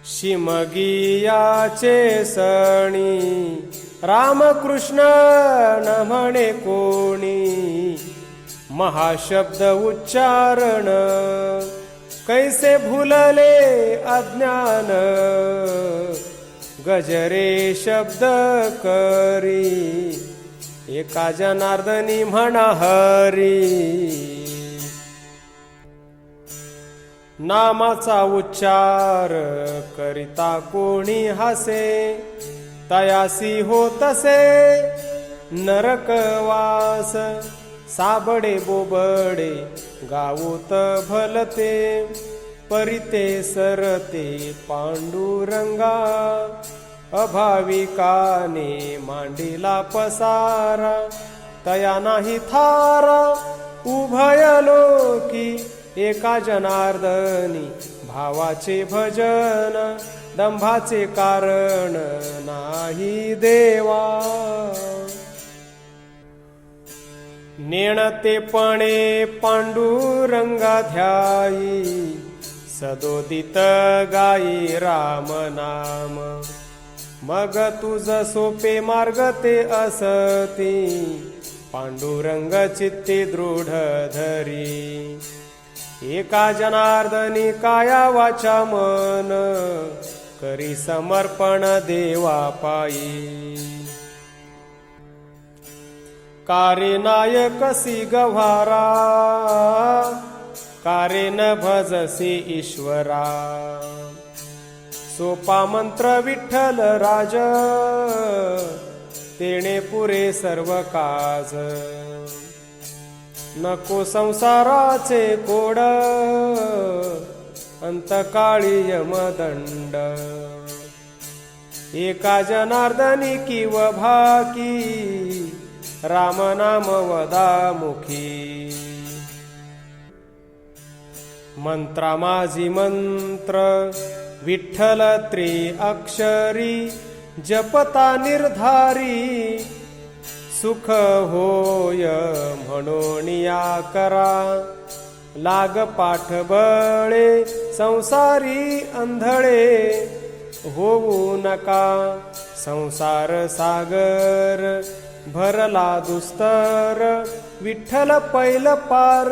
शिमगीयाचे सणी रामकृष्ण न म्हणे कोणी, महाशब्द उच्चारण कैसे भुलले अज्ञान, गजरे शब्द करी एका जनार्दनी म्हणा हरी. नामाचा उच्चार करिता कोणी हसे, तयासी होतसे नरकवास. साबडे बोबडे गावोत भलते, परिते सरते पांडुरंगा. अभाविकाने मांडिला पसारा, तया नाही थारा उभय लोकी. एका जनार्दनी भावाचे भजन, दंभाचे कारण नाही देवा. नेणतेपणे पांडुरंगा ध्यायी, सदोदित गाई राम नाम. मग तुझ सोपे मार्ग ते असती, पांडुरंग चित्ते दृढ धरी. एका जनार्दनी काया वाचा मन, करी समर्पण देवा पायी. कारे नायकसी गव्हारा, कारे न भजसी ईश्वरा. सोपा मंत्र विठ्ठल राज, तेणे पुरे सर्व काज. नको संसाराचे कोड, अंतकाळी यमदंड. एका जनार्दनी किव भाकी, राम नाम वदा मुखी. मंत्रा माझी मंत्र विठ्ठल त्रिअक्षरी, जपता निर्धारी. सुख होय म्हणून या करा, लाग पाठ बळे संसारी अंधळे. होऊ नका संसार सागर, भरला दुस्तर विठ्ठल पैल पार.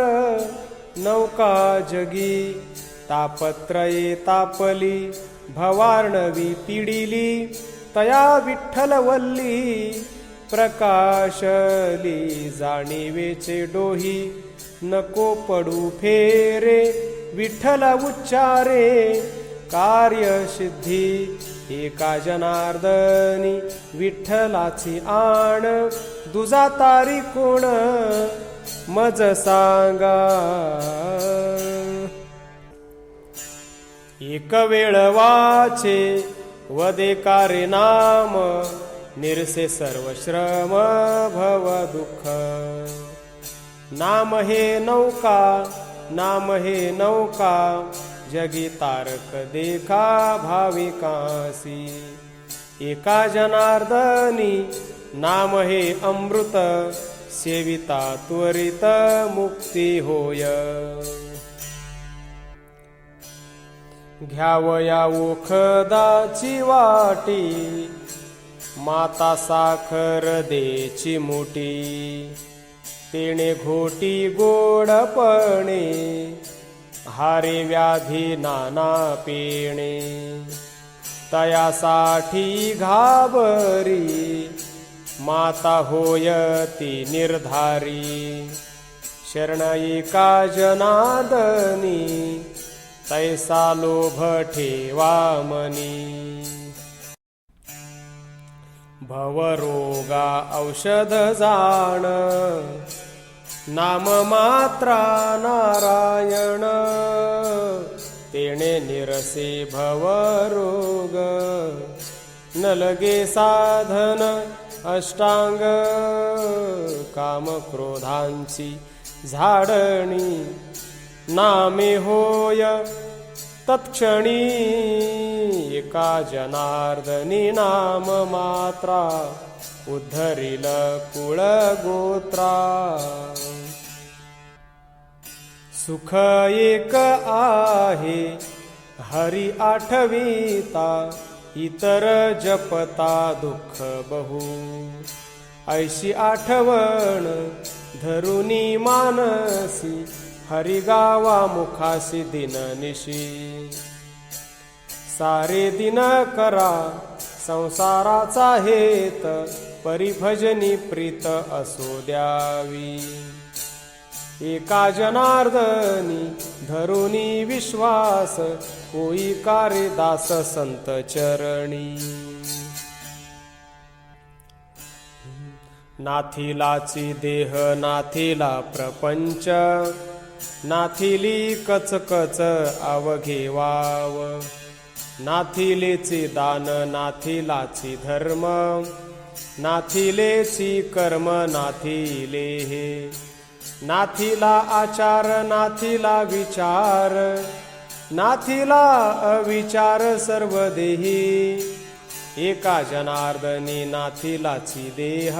नौका जगी तापत्रये तापली, भवार्णवी पिडिली. तया विठ्ठल वल्ली, प्रकाशली जाणीवेचे डोही. नको पडू फेरे विठ्ठल उच्चारे, कार्य सिद्धी एका जनार्दनी. विठ्ठलाची आण दुजा तारी कोण, मज सांगा. एक वेळ वाचे वदे कारे नाम, निरसे सर्व श्रम भव दुःख. नाम हे नौका, नाम हे नौका, जगी तारक देखा भाविकासी. एका जनार्दनी नाम हे अमृत, सेविता त्वरित मुक्ती होय. घ्यावया ओखदाची वाटी, माता साखर देची मुठी. तेणे घोटी गोडपणे, हारे व्याधी नाना पेणे. तयासाठी घाबरी, माता होयती निर्धारी. शरण एका जनार्दनी, तैसा लोभ ठेवा मनी. भवरोगा औषध जाण, नाम मात्रा नारायण. तेणे निरसे भवरोग, न लगे साधन अष्टांग. काम क्रोधांची झाडणी, नामे होय तत्क्षणी. एका जनार्दनी नाम मात्रा, उद्धरिल कुळ गोत्रा. सुख एक आहे हरी आठविता इतर जपता दुःख बहु ऐशी आठवण धरुनी मानसी हरी गावा मुखासी दिननिशी सारे दिन करा संसाराचा हेत परिभजनी प्रीत असो द्यावी एका जनार्दनी धरुनी विश्वास होई कारे दास संत चरणी नाथिलाची देह नाथिला प्रपंच नाथिली कचकच अवघे वाव नाथिलेचे दान नाथिलाची धर्म नाथिलेची कर्म नाथिले हे नाथिला आचार नाथिला विचार नाथिला अविचार सर्व देही एका जनार्दनी नाथिलाची देह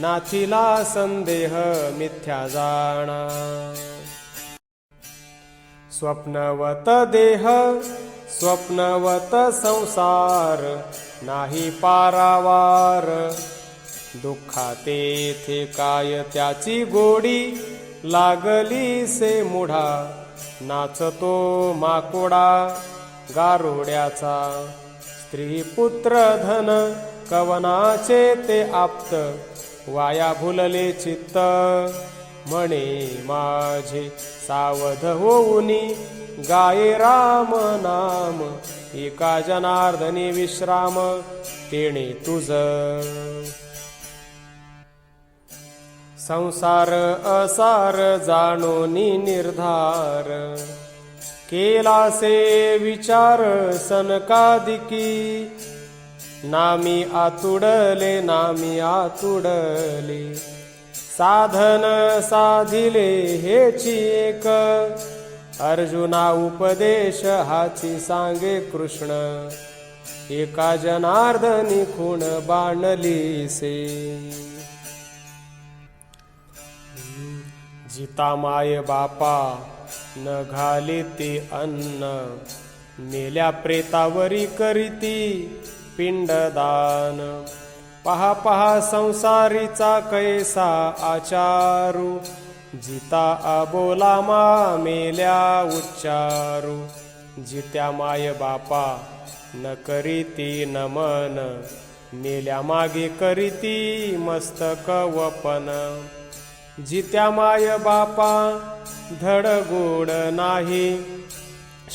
नाथिला संदेह मिथ्या जाणा स्वप्नवत देह स्वप्नवत संसार नाही पारावार दुःखातेथे काय त्याची गोडी लागली से मुढा नाचतो माकोडा गारोड्याचा स्त्री पुत्र धन कवनाचे ते आप्त वाया भुलले चित्त म्हणे माझे सावध होऊनी गाये राम नाम एका जनार्दनी विश्राम तेणे तुझ संसार असार जाणोनी निर्धार केलासे विचार सनकादिकी नामी आतुडले नामी आतुडले साधन साधिले हेची एक अर्जुना उपदेश हाची सांगे कृष्ण एका जनार्दनी खूण बाणलीसे जिता माय बापा न घालिती अन्न मेल्या प्रेतावरी करीती पिंडदान पहा पहा संसारीचा कैसा आचारू जिता अबोला मा मेल्या उच्चारू जित्या माय बापा न करीती नमन मेल्या मागे करीती मस्तक वपन जित्या माय बापा धड गोड नाही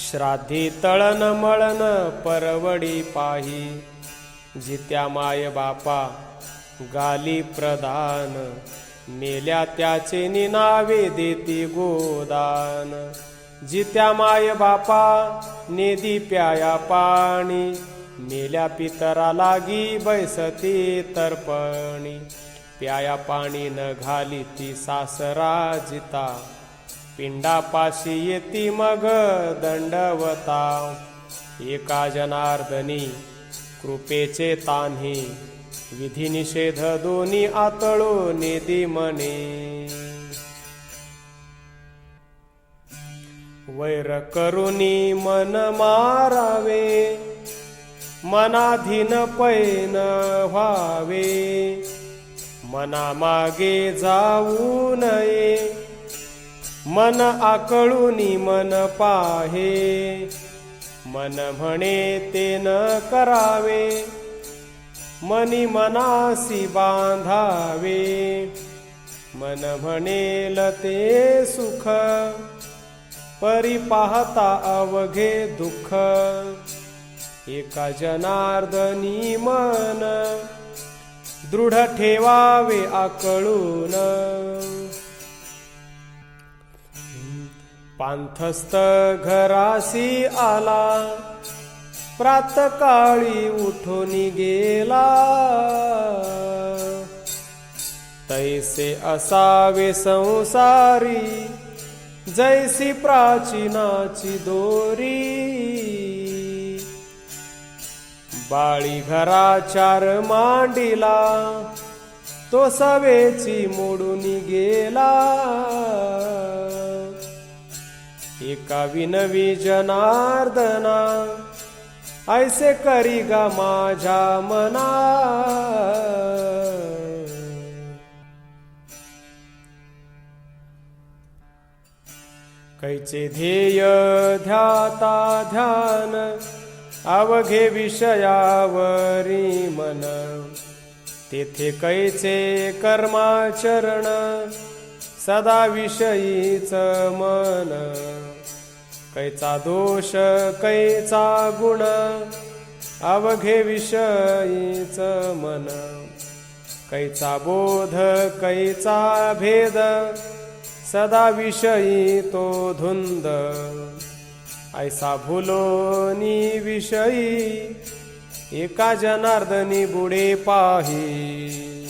श्राद्धी तळण मळण परवडी पाही जित्या माय बापा गाली प्रदान मेल्या त्याचे निनावे देती गोदान जित्या माय बापा नेदी प्याया पाणी मेल्या पितरा लागी बैसती तर्पणी प्याया पाणी न घाली ती सासरा जिता पिंडापाशी येती मग दंडवता एका जनार्दनी कृपेचे तान्ही विधी निषेध दोन्ही आतळो नेदी मने वैर करुनी मन मारावे मनाधीन पैन व्हावे मना मागे जाऊ नये मन आकळूनी मन पाहे मन म्हणे ते न करावे मनी मनासी बांधावे मन म्हणेल ते सुख परी पाहता अवघे दुःख एका जनार्दनी मन दृढ ठेवावे आकळून पांथस्थ घरासी आला प्रातकाळी उठून गेला तैसे असावे संसारी जैसी प्राचीनाची दोरी बाळी घरा चार मांडीला तो सवेची मोडून गेला एका विनवी जनार्दना, ऐसे करी गा माझ्या मना. कैचे ध्येय ध्याता ध्यान, अवघे विषयावरी मन. तेथे कैचे कर्माचरण, सदा विषयीच मन. कैचा दोष कैचा गुण, अवघे विषयीच मन. कैचा बोध कैचा भेद, सदा विषयी तो धुंद. ऐसा भुलोनी विषयी, एका जनार्दनी बुडे पाही.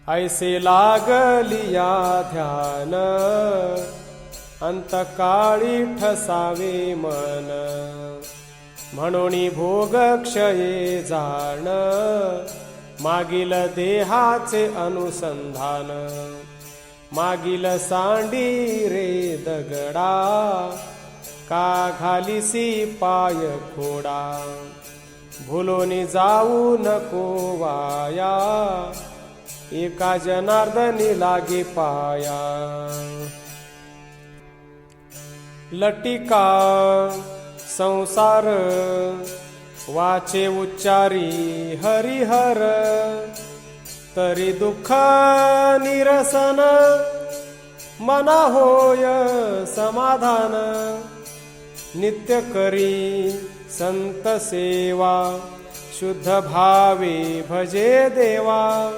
ऐसे लागलिया ध्यान, अंतकाळी ठसावे मन. म्हणून भोग क्षये जाण, मागील देहाचे अनुसंधान. मागील सांडी रे दगडा, का घालिसी पाय खोडा. भुलोनी जाऊ नको वाया, एका जनार्दनी लागे पाया. लटिका संसार, वाचे उच्चारी हरिहर. तरी दुःख निरसन, मना होय समाधान. नित्य करी संत सेवा, शुद्ध भावे भजे देवा.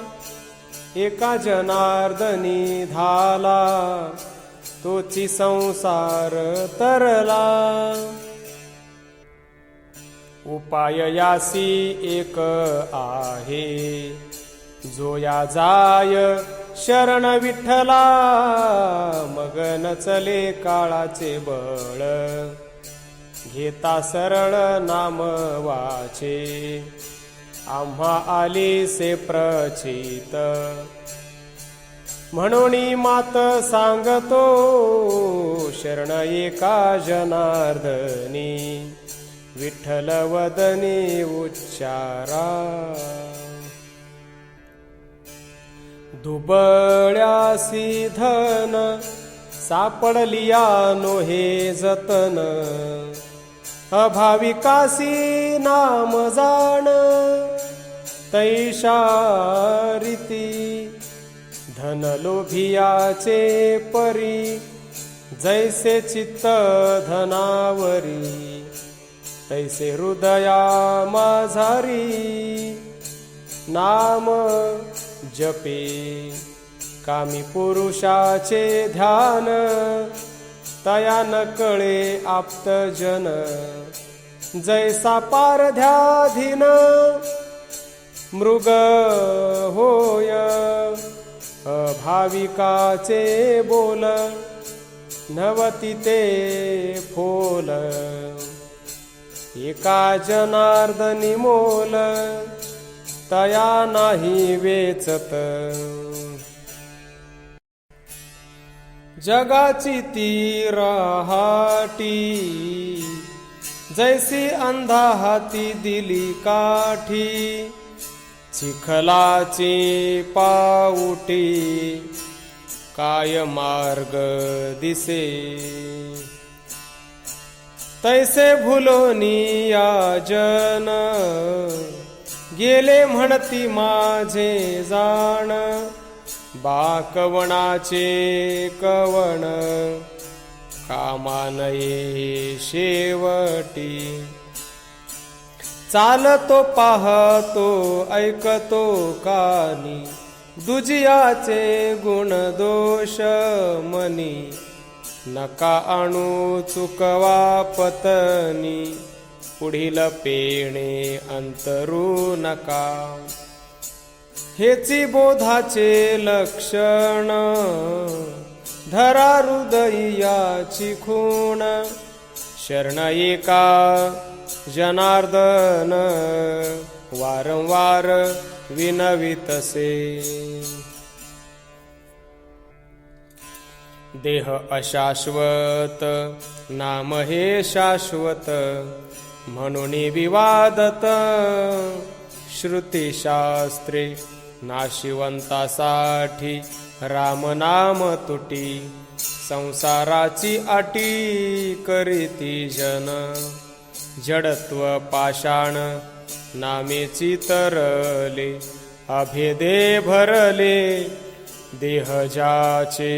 एका जनार्दनी धाला, तोची संसार तरला. उपाय यासी एक आहे, जो या जाय शरण विठ्ठला. मग नचले काळाचे बळ, घेता सरळ नाम वाचे. आम्हा आलीसे प्रचित, म्हणून मात सांगतो. शरण एका जनार्दनी, विठ्ठल वदनी उच्चारा. दुबळ्यासी धन, सापडलिया नो हे जतन. अभाविकासी नाम जाण, तैशा रीती. धन लोभियाचे परी, जैसे चित्त धनावरी. तैसे हृदया माझारी, नाम जपे. कामी पुरुषाचे ध्यान, तया न कळे आप्तजन. जैसा पारध्याधीन, मृग होय. अभाविकाचे बोल, नवती ते फोल. एका जनार्दनी मोल, तया नाही वेचत. जगाची ती राहाटी, जैसी अंधा हाती दिली काठी. चिखलाची पाऊटी, काय मार्ग दिसे. तैसे भुलोनी या जन, गेले म्हणती माझे जाण. बाकवणाचे कवण, कामानये शेवटी. चालतो पाहतो ऐकतो कानी, दुजियाचे गुण दोष मनी. नका आणू चुकवा पतनी, पुढील पेणे अंतरू नका. हेची बोधाचे लक्षण, धरा हृदयाची खूण. शरण एका जनार्दन, वारंवार विनवितसे. देह अशाश्वत नाम हे शाश्वत म्हणून विवादत श्रुतिशास्त्रे नाशिवंतासाठी राम नाम तुटी संसाराची अटी करीती जन जडत्व पाषाण नामेची तरले अभेदे भरले देह ज्याचे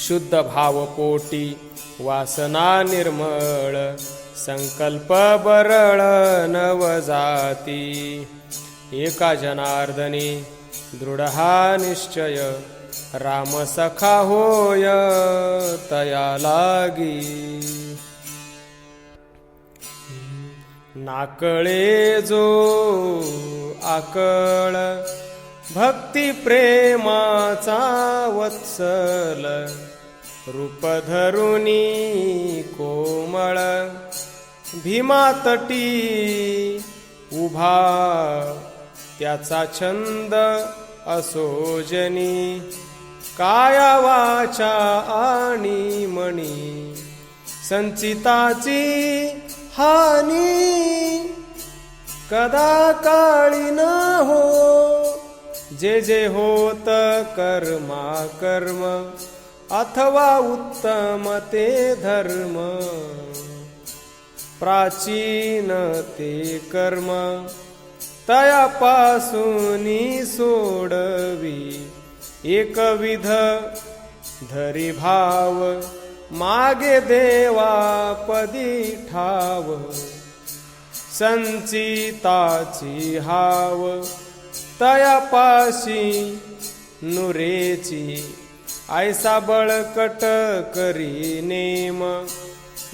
शुद्ध भाव पोटी वासना निर्मळ संकल्प बरळ नवजाती एका जनार्दनी दृढ हा निश्चय राम सखा होय तया लागी नाकळे जो आकळ भक्ती प्रेमाचा वत्सल रूप धरुनी कोमळ भीमातटी उभा त्याचा छंद असोजनी काया वाचा आणि मणी संचिताची हानी कदा काळी न हो जे जे होत कर्मा कर्म अथवा उत्तम ते धर्म प्राचीन ते कर्म तयापासूनी सोडवी एकविध धरी भाव मागे देवापदी ठाव संचिताची हाव तयापाशी नुरेची ऐसा बळकट करी नेम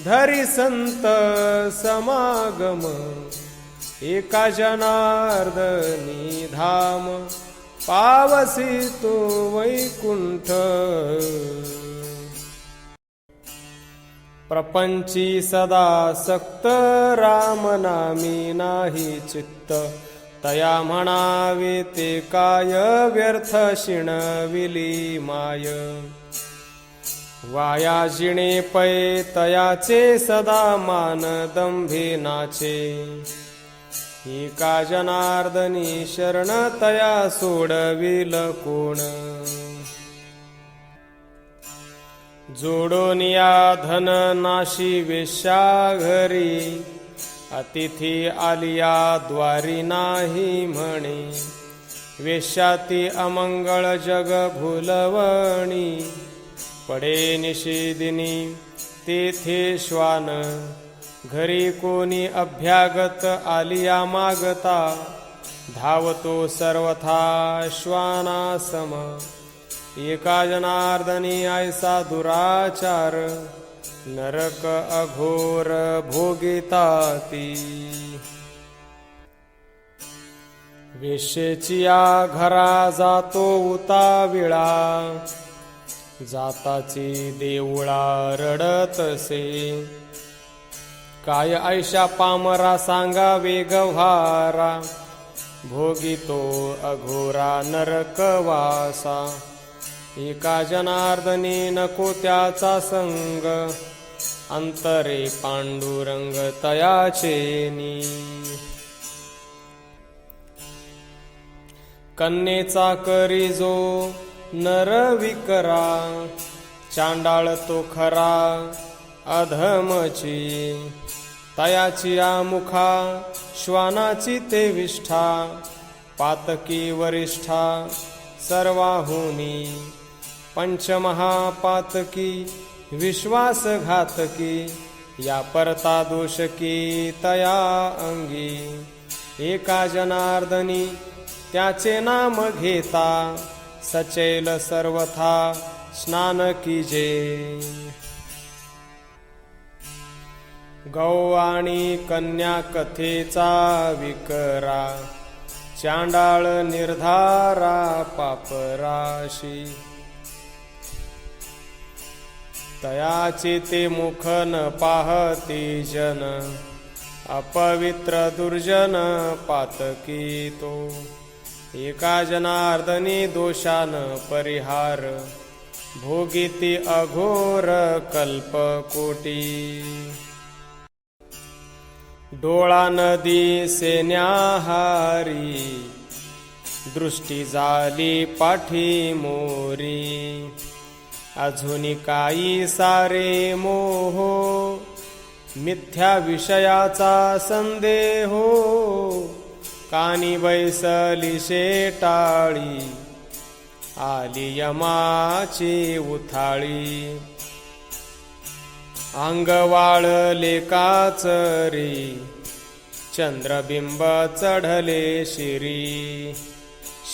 धरी संत समागम एका जनार्दनी धाम पावसी तो वैकुंठ प्रपंची सदा सक्त राम नामी नाही चित्त तया म्हणावे ते काय व्यर्थ शिणविली माय वाया जिणे पै तयाचे सदा मान दंभिनाचे एका जनार्दनी शरण तया सोडविल कोण जोडोनिया धन नाशी वेश्या घरी अतिथी आलिया द्वारी नाही म्हणे वेश्याती अमंगळ जग भुलवणी पडे निषेदिनी तेथे श्वान घरी कोणी अभ्यागत आलिया मागता धावतो सर्वथा श्वानासम एका जनार्दनी ऐसा दुराचार नरक अघोर भोगिताती वेश्येची या घरा जातो उताविळा जाताची देऊळा रडतसे काय ऐशा पामरा सांगा वेगव्हारा भोगितो अघोरा नरकवासा एका जनार्दनी नको त्याचा संग अंतरे पांडुरंग तयाचेनी कन्येचा करी जो नर विकरा चांडाळ तो खरा अधमची तयाची मुखा श्वानाची ते विष्ठा पातकी वरिष्ठा सर्वाहुनी पंचमहापातकी विश्वासघातकी या परता दोषकी तया अंगी एका जनार्दनी त्याचे नाम घेता सचैल सर्वथा स्नान कीजे गौ आणि कन्या कथेचा विकरा चांडाळ निर्धारा पापराशी तयाचे ते मुख न पाहती जन अपवित्र दुर्जन पातकी तो एका जनार्दनी दोषान परिहार भोगिती अघोर कल्पकोटी। डोळा नदी सेन्याहारी, दृष्टी झाली पाठी मोरी। अजूनी काही सारे मोह, मिथ्या विषयाचा संदेहो। कानी बैसली शेटाळी, आली यमाची उथाळी। अंग वाळले काचरी, चंद्रबिंब चढले शिरी।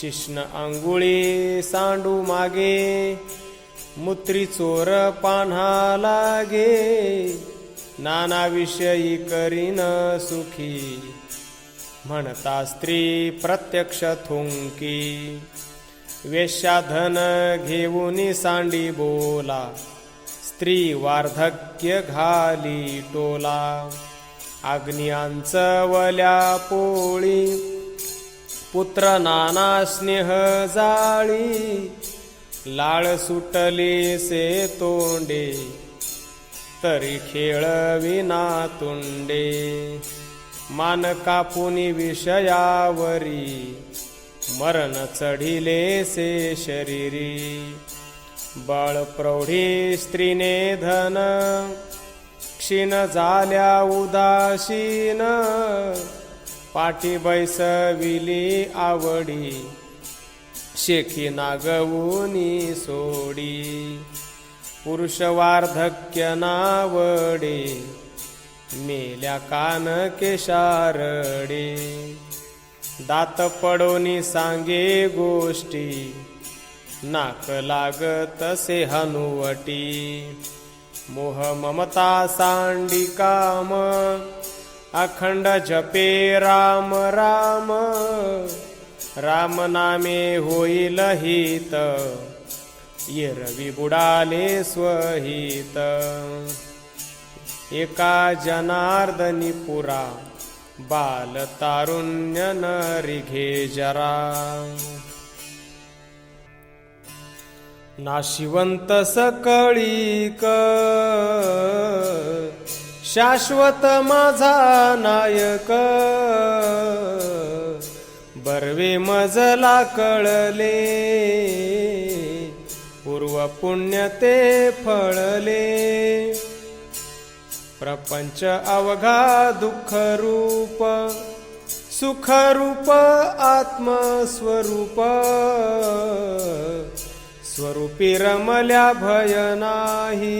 शिष्ण अंगुळी सांडू मागे, मूत्री चोर पान्हा लागे। नाना विषयी करीन सुखी, म्हणता स्त्री प्रत्यक्ष थुंकी। वेश्याधन घेऊन सांडी बोला, स्त्री वार्धक्य घाली टोला। अग्नियांचवल्या पोळी, पुत्र नाना स्नेह जाळी। लाळ सुटली से तोंडे, तरी खेळविना तुंडे। मान कापुनी विषयावरी, मरण चढिले से शरीरी। बळ प्रौढी स्त्रीने धन, क्षीण झाल्या उदासीन। पाठी बैसविली आवडी, शेखी नागवुनी सोडी। पुरुष वार्धक्य नावडे, मेल्या कान केशारडे। दात पडोनी सांगे गोष्टी, नाक लागत से हनुवटी। मोह ममता सांडी काम, अखंड जपे राम राम। राम नामे होईल हित, एरवी बुडाले स्वहित। एका जनार्दनी पुरा, बाल तारुण्य नरिघे जरा। नाशिवंत सकळीक, शाश्वत माझा नायक। बर्वे मजला कळले, पूर्व पुण्य ते फळले। प्रपंच अवघा दुःख रूप, सुख रूप आत्मस्वरूप। स्वरूपी रमल्या भय नाही,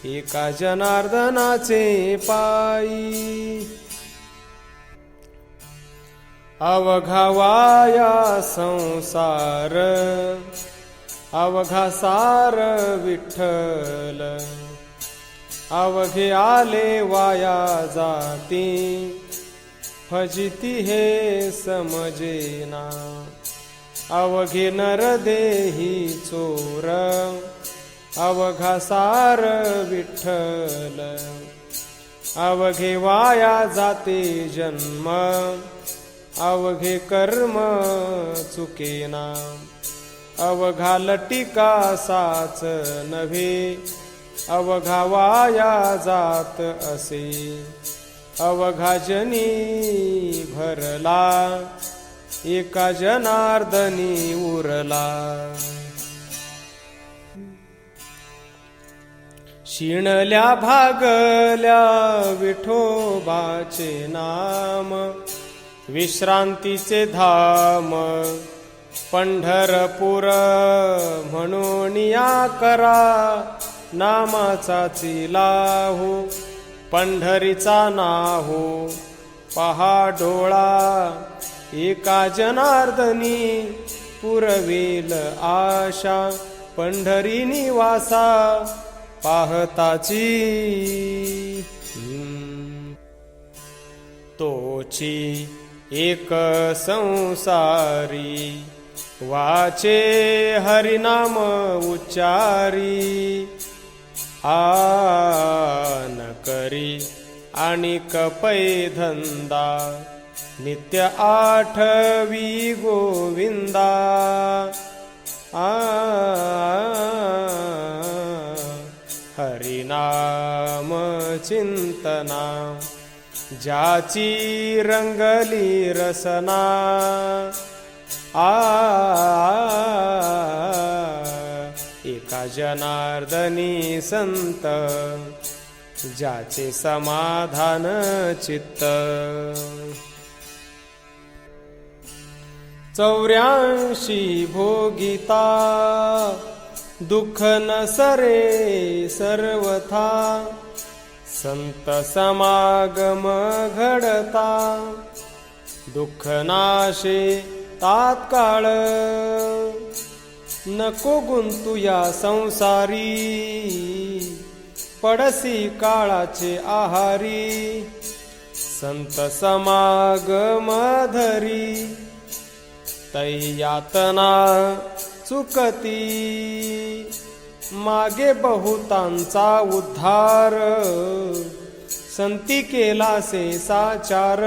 एका जनार्दनाचे पायी। अवघा वाया संसार, अवघा सार विठ्ठल। अवघे आले वाया जाती, फजिती हे समजेना। अवघे नरदेही चोर, अवघा सार विठ्ठल। अवघे वाया जाते जन्म, अवघे कर्म चुकेना। अवघा लटिका साच नव्हे, अवघा वाया जात असे। अवघा जनी भरला, एका जनार्दनी उरला। शिणल्या भागल्या विठोबाचे नाम, विश्रांतीचे धाम। पंढरपूर म्हणून या करा, नामाचा चिलाहो। पंढरीचा नाहो, पहा डोळा, एका जनार्दनी पुरवेल आशा। पंढरी निवासा पाहताची, तोची एक संसारी। वाचे हरिनाम उच्चारी, आन करी आणि कपै धंदा। नित्य आठवी गोविंदा, हरिनाम चिंतना ज्याची रंगली रसना एका जनार्दनी संत ज्याचे समाधान चित्त 84 भोगिता दुःख न सरे सर्वथा संत समागम घडता दुःख नाशे तात्काळ नको गुंतू या संसारी पडसी काळाचे आहारी संत समागम धरी तै यातना चुकती मागे बहुतांचा उद्धार संती केला से साचार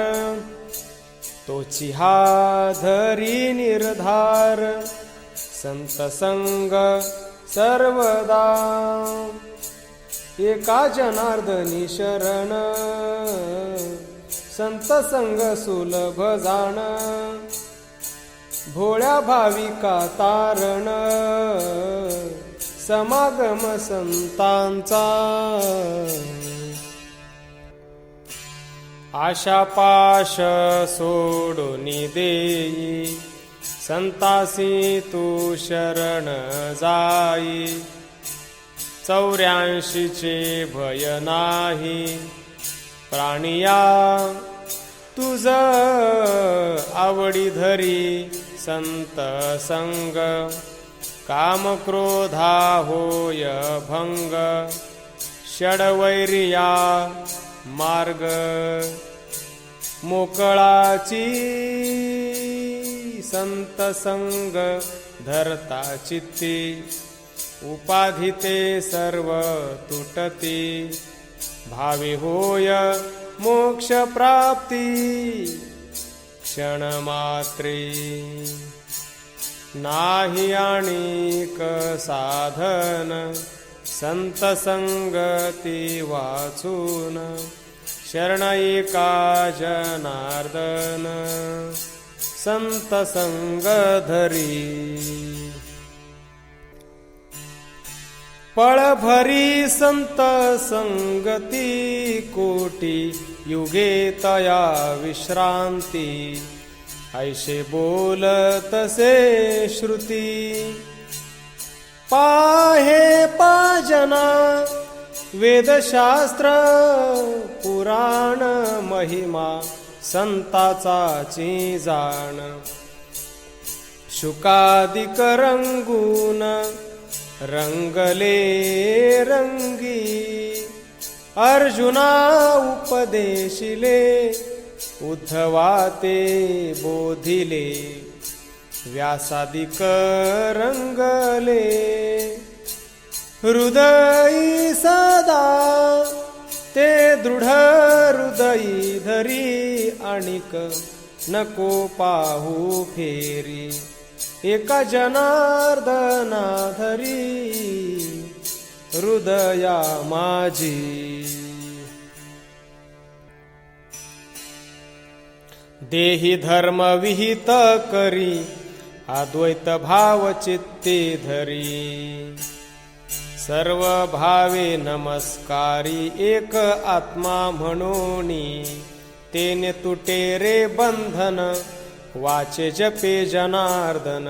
तोची हा धरी निर्धार संत संग सर्वदा एका जनार्दनी शरण संत संग सुलभ जाण भोळ्या भाविका तारण समागम संतांचा आशा पाश सोडून देई संतासी तू शरण जाई 84 भय नाही प्राणिया तुझ आवडी धरी संत संग काम क्रोधा होय भंग षडवैरिया मार्ग मोकळाची संत संग धरता चित्ती उपाधी ते सर्व तुटती भावी होय मोक्ष प्राप्ती क्षण मात्री नाही आणिक साधन संत संगती वाचून शरण एका जनार्दन संत संग धरी पळभरी संत संगती कोटी युगे तया विश्रांती ऐशे बोलतसे श्रुती पाहे पाजना वेदशास्त्र पुराण महिमा संताचाची जाण शुकादिक रंगून रंगले रंगी अर्जुना उपदेशिले उद्धवा ते बोधिले व्यासादिक रंगले हृदयी सदा ते दृढ हृदयी धरी आणिक नको पाहू फेरी एका जनार्दना धरी हृदया माझी देही धर्म विहित करी अद्वैत भाव चित्ते धरी सर्व भावे नमस्कारी एक आत्मा म्हणूनी तेने तुटे रे बंधन वाचे जपे जनार्दन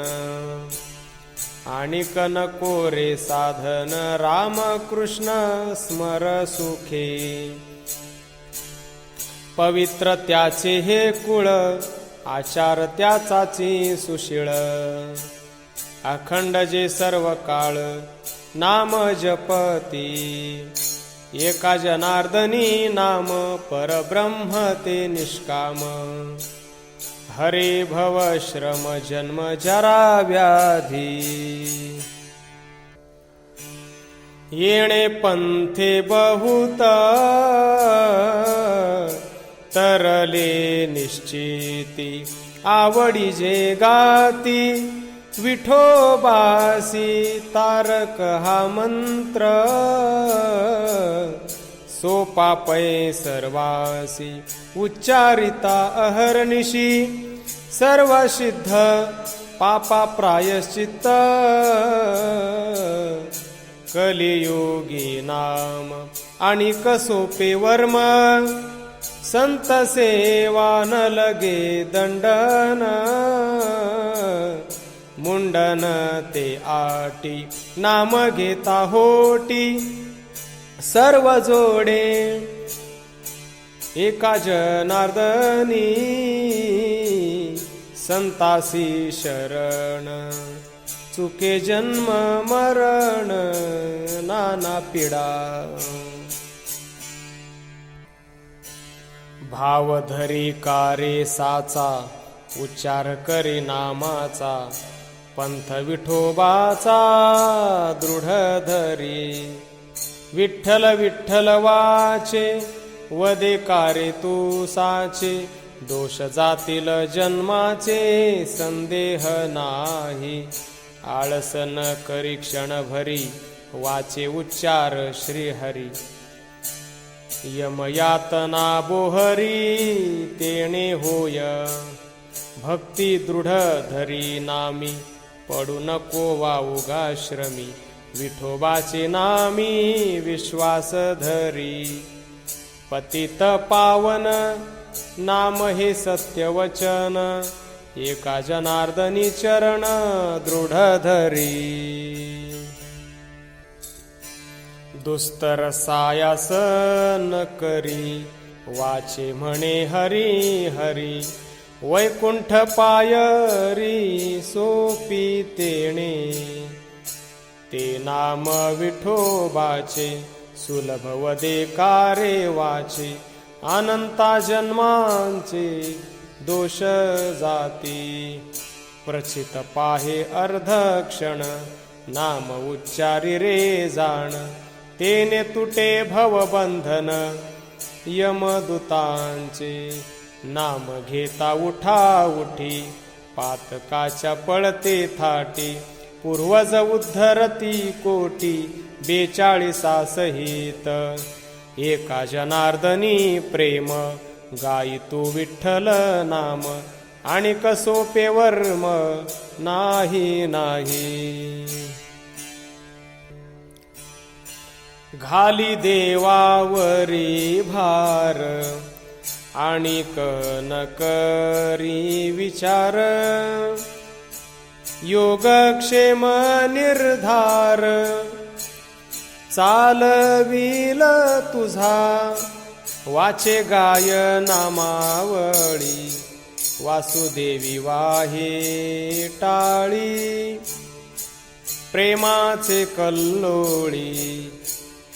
आणिक नको रे साधन राम कृष्ण स्मर सुखे पवित्र त्याचे हे कुळ आचार त्याचाची सुशीळ अखंड जे सर्व काळ नाम जपती एका जनार्दनी नाम परब्रह्म ते निष्काम हरे भव श्रम जन्म जरा व्याधी येणे पंथे बहुत तरले निश्चिती आवडी जे गाती विठोबासी तारक हा मंत्र सोपा पै सर्वासी उच्चारिता अहर्निशी सर्व सिद्ध पापा प्रायश्चित्त कलियुगी नाम आणि कसोपे वर्म संत सेवा न लगे दंडन मुंडन ते आटी नाम घेता होटी सर्व जोडे एका जनार्दनी संतासी शरण चुके जन्म मरण नाना पीडा भाव धरी कारे साचा उच्चार करी नामाचा पंथ विठोबाचा दृढ धरी विठ्ठल विठ्ठल वाचे वदे कारे तू साचे दोष जातील जन्माचे संदेह नाही आळस न करी क्षणभरी वाचे उच्चार श्रीहरी यमयातना बोहरी तेणे होय भक्ती दृढ धरी नामी पडू नको वाउगाश्रमी विठोबाचे नामी विश्वास धरी पतित पावन नाम हे सत्य वचन एका जनार्दनी चरण दृढ धरी दुस्तर सायास न करी वाचे म्हणे हरी हरी वैकुंठ पायरी सोपी तेणे ते नाम विठोबाचे सुलभ वदे कारे वाचे अनंता जन्मांचे दोष जाती प्रचित पाहे अर्ध क्षण नाम उच्चारी रे जाण तेने तुटे भवबंधन यमदूतांचे नाम घेता उठा उठी पातकाच्या पळते थाटी पूर्वज उद्धरती कोटी 42 सहित एका जनार्दनी प्रेम गाई तू विठ्ठल नाम आणि कसोपे वर्म नाही नाही घाली देवावरी भार आणि न करी विचार योगक्षेम निर्धार चालविल तुझा वाचे गाय नामावळी वासुदेवी वाहे टाळी प्रेमाचे कल्लोळी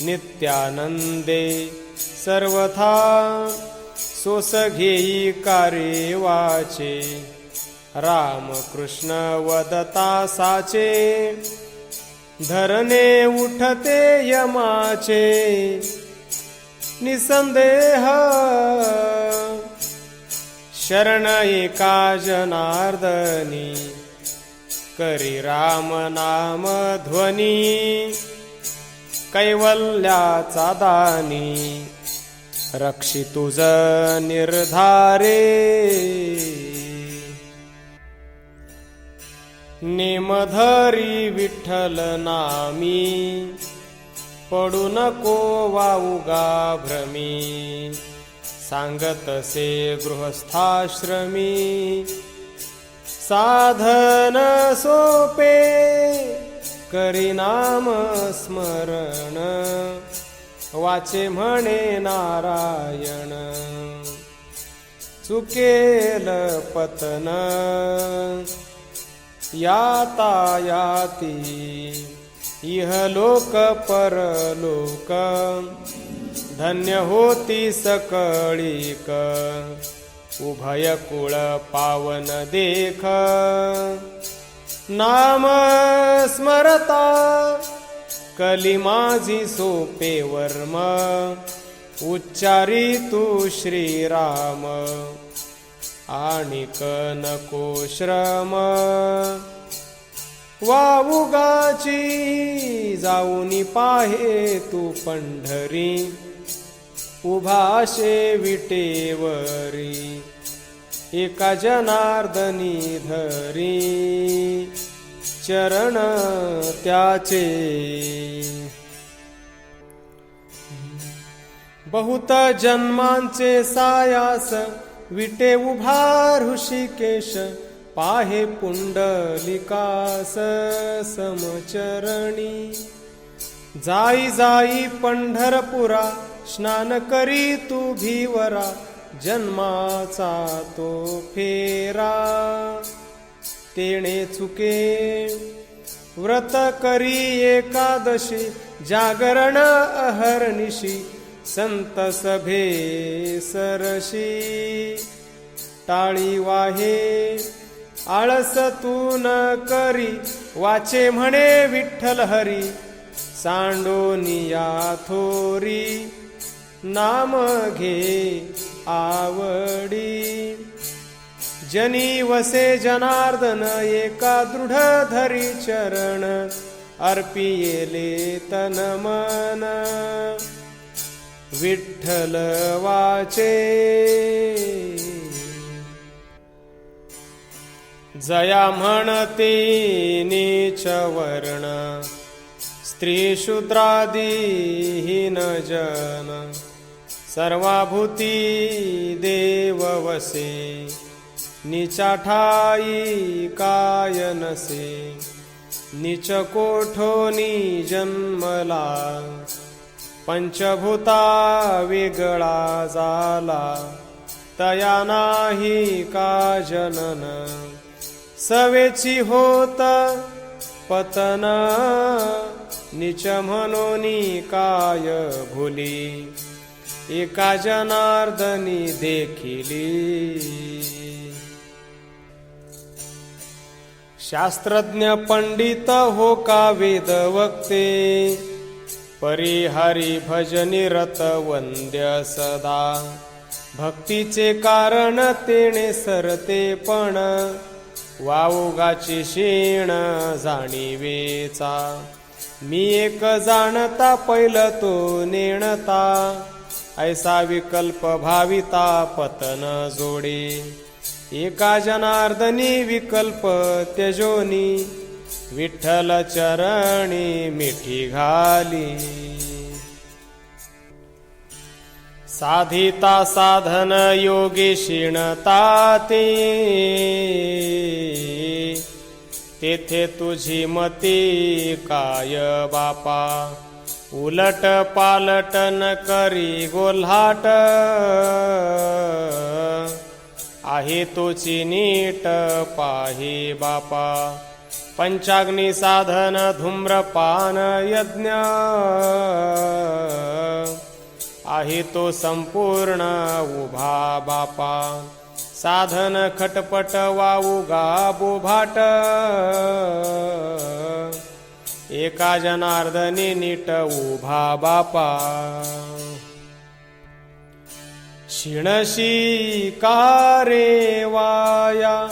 नित्यानंदे सर्वथा सोस घेई कारे वाचे राम कृष्ण वदता साचे धरणे उठते यमाचे निसंदेह शरण एका जनार्दनी करी राम नाम ध्वनी कैवल्याचा दानी रक्षी तुझ निर्धारे नेमधरी विठ्ठल नामी पडू नको वाउगा भ्रमी सांगतसे गृहस्थाश्रमी साधन सोपे करी नाम स्मरण वाचे म्हणे नारायण चुकेल पतन यातायाती इहलोक परलोक धन्य होती सकळीक उभय कुळ पावन देख नाम स्मरता कली माझी सोपे वर्म उच्चारी तू श्रीराम आणिक नको श्रम वाऊगाची जाऊनी पाहे तू पंढरी, उभाशे विटेवरी एका जनार्दनी धरी चरण त्याचे. बहुत जन्मांचे सायास विटे उभा ऋषिकेश, पाहे पुंडलिकास समचरणी. जाई जाई पंढरपुरा स्नान करी तू भीवरा, जन्माचा तो फेरा तेणे चुके. व्रत करी एकादशी जागरण अहर्निशी, संत सभे सरशी टाळी वाहे. आळस तू न करी वाचे म्हणे विठ्ठल हरी, सांडोनिया थोरी नाम घे आवडी. जनी वसे जनार्दन एका दृढ धरी चरण, अर्पियेले तन मन विठ्ठल वाचे. जया म्हणते नीच वर्ण, स्त्री शूद्रादीहीन जन, सर्वाभूती देव वसे. नीचा ठाई काय नसे, नीच कोठोनी जन्मला. पंचभूता वेगळा झाला, तया नाही का जनन. सवेची होत पतन, नीच म्हणूनी काय भुली. एका जनार्दनी देखिली. शास्त्रज्ञ पंडित हो का वेद वक्ते, परिहारी भजनिरत वंद्य सदा. भक्तीचे कारण तेणे सरते पण, वाऊगाची शीण जाणीवेचा. मी एक जाणता पैल तो नेणता, ऐसा विकल्प भाविता पतन जोडे. एका जनार्दनी विकल्प त्यजोनी, विठ्ठल चरणी मिठी घाली. साधिता साधन योगी क्षीणता ते, तेथे तुझी मती काय बापा. उलट पालट न करी गोल्हाट, आहे तोची नीट पाही बापा. पंचाग्नी साधन धूम्रपान यज्ञ, आहे तो संपूर्ण उभा बापा. साधन खटपट वाऊगा बोभाट, एका जनार्दनी नीट उभा बापा. शिणशी कारे वाया,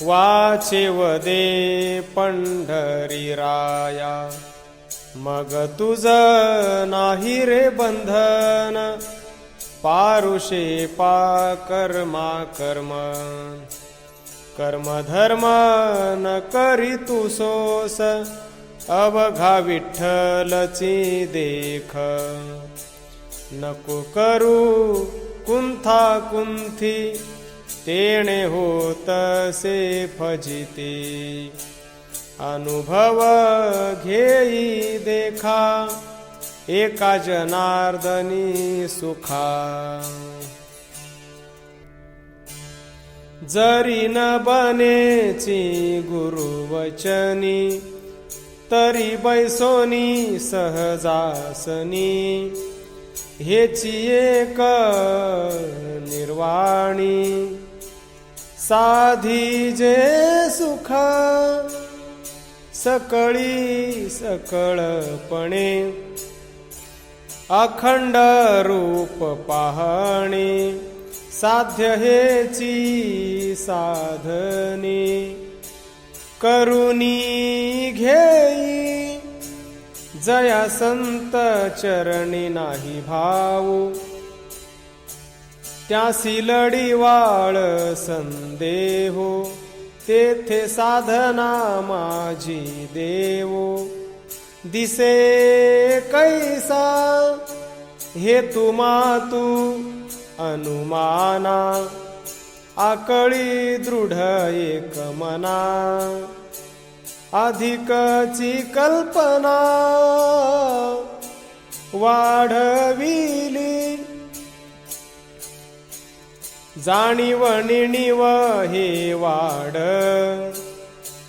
वाचे वदे पंढरी राया. मग तुझ नाही रे बंधन, पारुषे पा कर्मा कर्म. कर्म धर्म न करी तू सोस, अवघा विठ्ठलची देख. नको करू कुंथा कुंथी, तेणे होतसे फजिती. अनुभव घेई देखा, एका जनार्दनी सुखा. जरी न बनेची गुरुवचनी, तरी बैसोनी सहजासनी. हेची एक निर्वाणी, साधी जे सुख सकळी सकळपणे. अखंड रूप पाहणे, साध्य हेची साधने. करुणी घेई जया संत चरणी नाही भाव त्यासी लढीवाळ संदेहो तेथे साधना माझी देवो दिसे कैसा हे तू अनुमाना आकळी दृढ एक मना अधिकची कल्पना वाढविली जाणीवणीव हे वाढ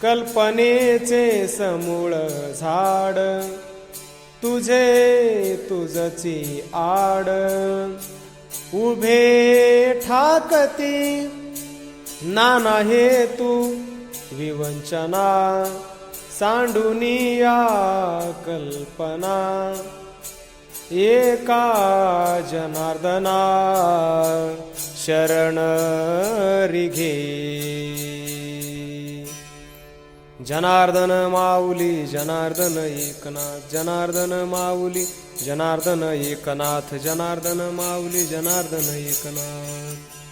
कल्पनेचे समूळ झाड तुझची आड उभे ठाकती नाना हेतू विवंचना सांडुनिया कल्पना एका जनार्दना शरण रिघे जनार्दन माऊली जनार्दन एकनाथ जनार्दन माऊली जनार्दन एकनाथ जनार्दन माऊली जनार्दन एकनाथ